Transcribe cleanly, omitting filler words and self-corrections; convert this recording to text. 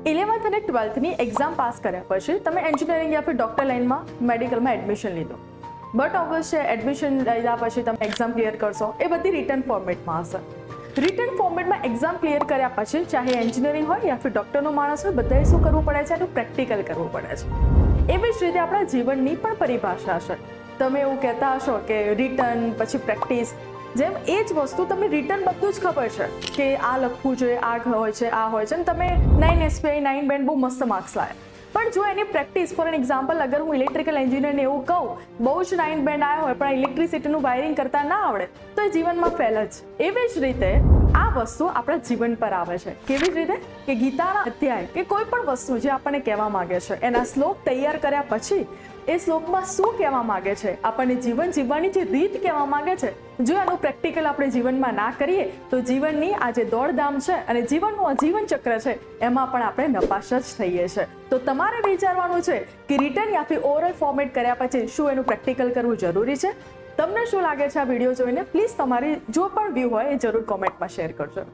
11th અને 12thની exam pass કર્યા પછી તમે એન્જિનિયરિંગ યા ફિર ડોક્ટર લાઇનમાં મેડિકલમાં એડમિશન લીધું, બટ ઓગસ્ટ એડમિશન લીધા પછી તમે એક્ઝામ ક્લિયર કરશો, એ બધી રિટર્ન ફોર્મેટમાં હશે. રિટર્ન ફોર્મેટમાં એક્ઝામ ક્લિયર કર્યા પછી ચાહે એન્જિનિયરિંગ હોય યા ફિર ડૉક્ટરનો માણસ હોય, બધાએ શું કરવું પડે છે? એનું પ્રેક્ટિકલ કરવું પડે છે. એવી જ રીતે આપણા જીવનની પણ પરિભાષા છે. તમે એવું કહેતા હશો કે રિટર્ન પછી પ્રેક્ટિસ, જેમ એ જ વસ્તુ તમને રિટર્ન બધું જ ખબર છે કે આ લખવું જોઈએ, આ હોય છે, આ હોય છે, અને તમે 9 SPI 9 બેન્ડ બહુ મસ્ત માર્ક્સ લાવ્યા. પણ જો એની પ્રેક્ટિસ, ફોર એન એક્ઝામ્પલ, અગર હું ઇલેક્ટ્રિકલ એન્જિનિયરને એવું કહું, બહુ જ 9 બેન્ડ આવ્યા હોય પણ ઇલેક્ટ્રિસિટીનું વાયરિંગ કરતા ના આવડે, તો એ જીવનમાં ફેલ જ. એવી જ રીતે આ વસ્તુ આપણા જીવન પર આવે છે. કેવી જ રીતે? કે ગીતાના અધ્યાય કે કોઈ પણ વસ્તુ જે આપણને કહેવા માંગે છે, એના શ્લોક તૈયાર કર્યા પછી એ શ્લોકમાં શું કહેવા માંગે છે, આપણને જીવન જીવવાની જે રીત કહેવા માંગે છે, જો એનું પ્રેક્ટિકલ આપણે જીવનમાં ના કરીએ તો જીવનની આ જે દોડધામ છે અને જીવનનું આ જીવન ચક્ર છે, એમાં પણ આપણે નપાસ જ થઈએ છીએ. તો તમારે વિચારવાનું છે કે રિટર્ન યા ફિર ઓરલ ફોર્મેટ કર્યા પછી શું એનું પ્રેક્ટિકલ કરવું જરૂરી છે? તમને શું લાગે છે આ વિડીયો જોઈને? પ્લીઝ તમારી જો પણ વ્યૂ હોય એ જરૂર કોમેન્ટમાં શેર કરજો.